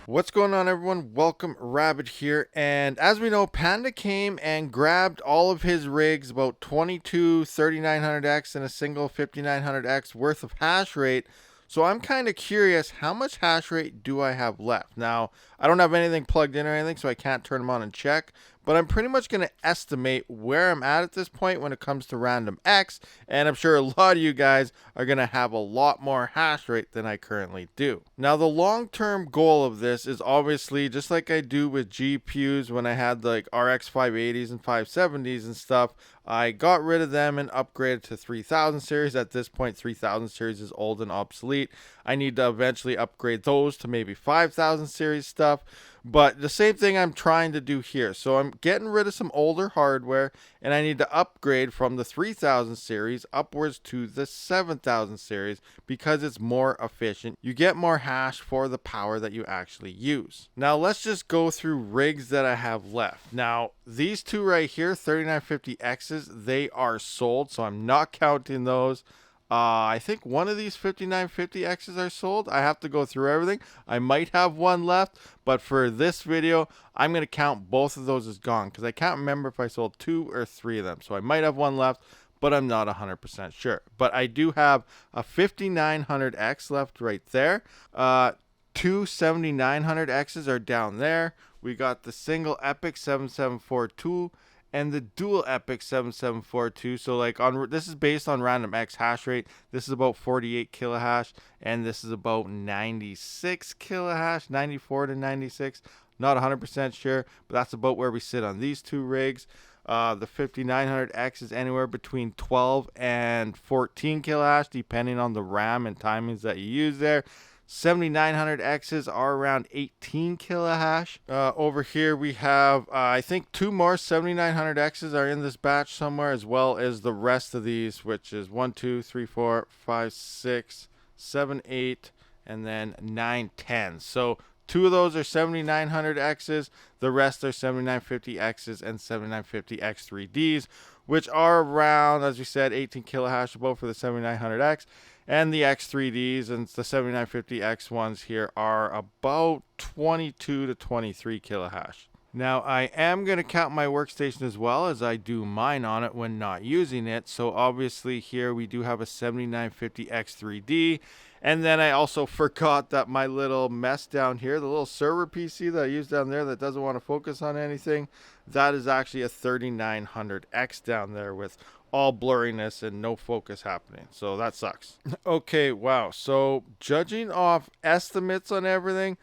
What's going on, everyone? Welcome, Rabid here. And as we know, Panda came and grabbed all of his rigs, about 22 3900X and a single 5900X worth of hash rate. So I'm kind of curious, how much hash rate do I have left? Now, I don't have anything plugged in or anything, so I can't turn them on and check. But I'm pretty much going to estimate where I'm at this point when it comes to random X. And I'm sure a lot of you guys are going to have a lot more hash rate than I currently do. Now, the long-term goal of this is obviously, just like I do with GPUs when I had like RX 580s and 570s and stuff, I got rid of them and upgraded to 3000 series. At this point, 3000 series is old and obsolete. I need to eventually upgrade those to maybe 5000 series stuff. But the same thing I'm trying to do here. So I'm getting rid of some older hardware, and I need to upgrade from the 3000 series upwards to the 7000 series because it's more efficient. You get more hash for the power that you actually use. Now let's just go through rigs that I have left. Now these two right here, 3950Xs, they are sold, so I'm not counting those. I think one of these 5950Xs are sold. I have to go through everything. I might have one left, but for this video, I'm going to count both of those as gone because I can't remember if I sold 2 or 3 of them. So I might have one left, but I'm not 100% sure. But I do have a 5900X left right there. Two 7900Xs are down there. We got the single Epic 7742 and the dual Epic 7742. So like this is based on random X hash rate. This is about 48 kilohash, and this is about 96 kilohash, 94 to 96. Not 100% sure, but that's about where we sit on these two rigs. The 5900X is anywhere between 12 and 14 kilohash, depending on the RAM and timings that you use there. 7900Xs are around 18 kilohash. Over here we have, I think 2 more 7900Xs are in this batch somewhere, as well as the rest of these, which is 1, 2, 3, 4, 5, 6, 7, 8, and then 9, 10. So 2 of those are 7900Xs. The rest are 7950Xs and 7950X3Ds, which are around, as we said, 18 kilohash above for the 7900X. And the X3Ds and the 7950X ones here are about 22 to 23 kilohash. Now, I am going to count my workstation as well, as I do mine on it when not using it. So obviously here we do have a 7950X3D. And then I also forgot that my little mess down here, the little server PC that I use down there that doesn't want to focus on anything, that is actually a 3900X down there with all blurriness and no focus happening. So that sucks. Okay, wow. So judging off estimates on everything,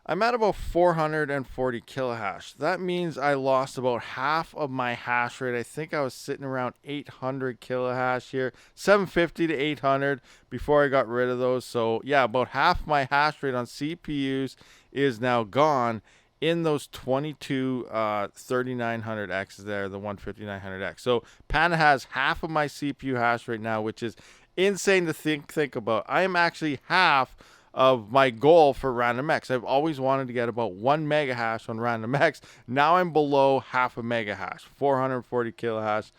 I'm at about 440 kilohash. That means I lost about half of my hash rate. I think I was sitting around 800 kilohash here, 750 to 800 before I got rid of those. So yeah, about half my hash rate on CPUs is now gone in those 22 3900Xs there, the 15900X. So Panda has half of my CPU hash rate now, which is insane to think about. I am actually half of my goal for random X. I've always wanted to get about 1 mega hash on random X. Now I'm below half a mega hash, 440 kilohash.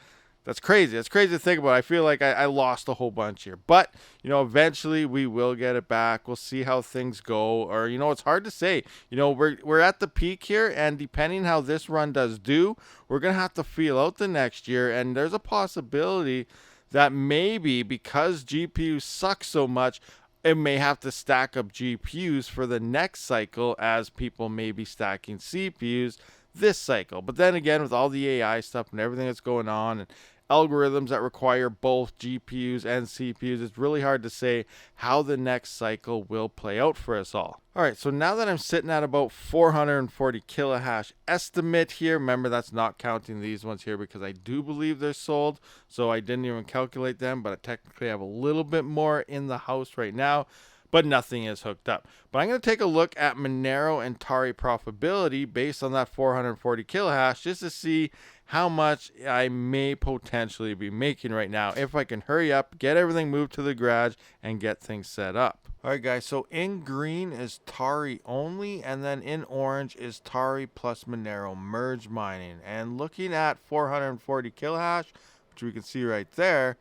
That's crazy. That's crazy to think about. I feel like I lost a whole bunch here. But, eventually we will get it back. We'll see how things go. Or, it's hard to say. We're at the peak here, and depending how this run does do, we're going to have to feel out the next year. And there's a possibility that maybe because GPUs suck so much, it may have to stack up GPUs for the next cycle, as people may be stacking CPUs this cycle. But then again, with all the AI stuff and everything that's going on and algorithms that require both GPUs and CPUs, it's really hard to say how the next cycle will play out for us all. Alright, so now that I'm sitting at about 440 kilohash estimate here, remember that's not counting these ones here because I do believe they're sold, so I didn't even calculate them, but I technically have a little bit more in the house right now, but nothing is hooked up. But I'm going to take a look at Monero and Tari profitability based on that 440 kilohash just to see how much I may potentially be making right now if I can hurry up, get everything moved to the garage, and get things set up. Alright guys, so in green is Tari only, and then in orange is Tari plus Monero merge mining. And looking at 440 kilohash, which we can see right there,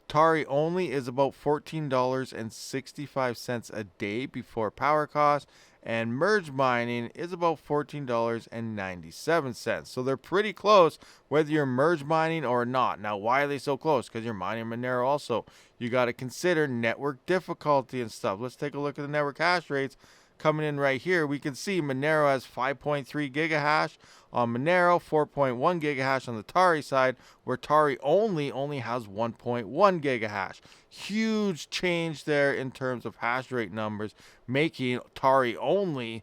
Tari only is about $14.65 a day before power cost, and merge mining is about $14.97. So they're pretty close whether you're merge mining or not. Now, why are they so close? Because you're mining Monero also. You got to consider network difficulty and stuff. Let's take a look at the network hash rates. Coming in right here, we can see Monero has 5.3 gigahash on Monero, 4.1 gigahash on the Tari side, where Tari only has 1.1 gigahash. Huge change there in terms of hash rate numbers, making Tari only,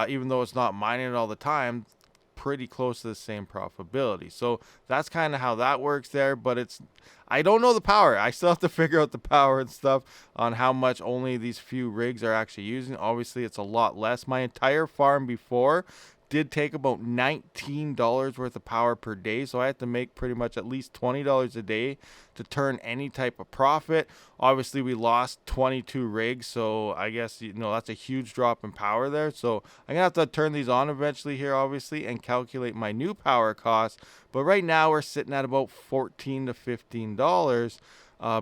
even though it's not mining it all the time, pretty close to the same profitability. So that's kind of how that works there, but I don't know the power. I still have to figure out the power and stuff on how much only these few rigs are actually using. Obviously, it's a lot less. My entire farm before did take about $19 worth of power per day, so I had to make pretty much at least $20 a day to turn any type of profit. Obviously, we lost 22 rigs, so I guess that's a huge drop in power there. So I'm gonna have to turn these on eventually here, obviously, and calculate my new power costs. But right now we're sitting at about $14 to $15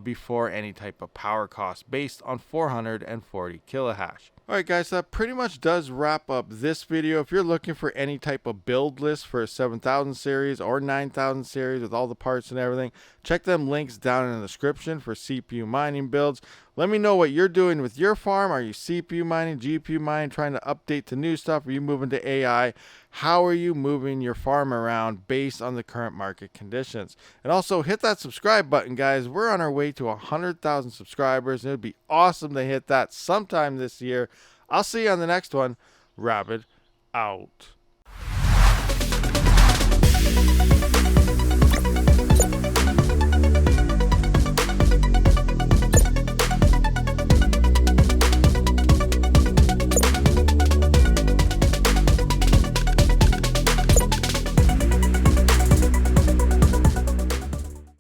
before any type of power cost, based on 440 kilohash. Alright guys, so that pretty much does wrap up this video. If you're looking for any type of build list for a 7000 series or 9000 series with all the parts and everything, check them links down in the description for CPU mining builds. Let me know what you're doing with your farm. Are you CPU mining, GPU mining, trying to update to new stuff? Are you moving to AI? How are you moving your farm around based on the current market conditions? And also hit that subscribe button, guys. We're on our way to 100,000 subscribers, and it would be awesome to hit that sometime this year. I'll see you on the next one. Rabid out.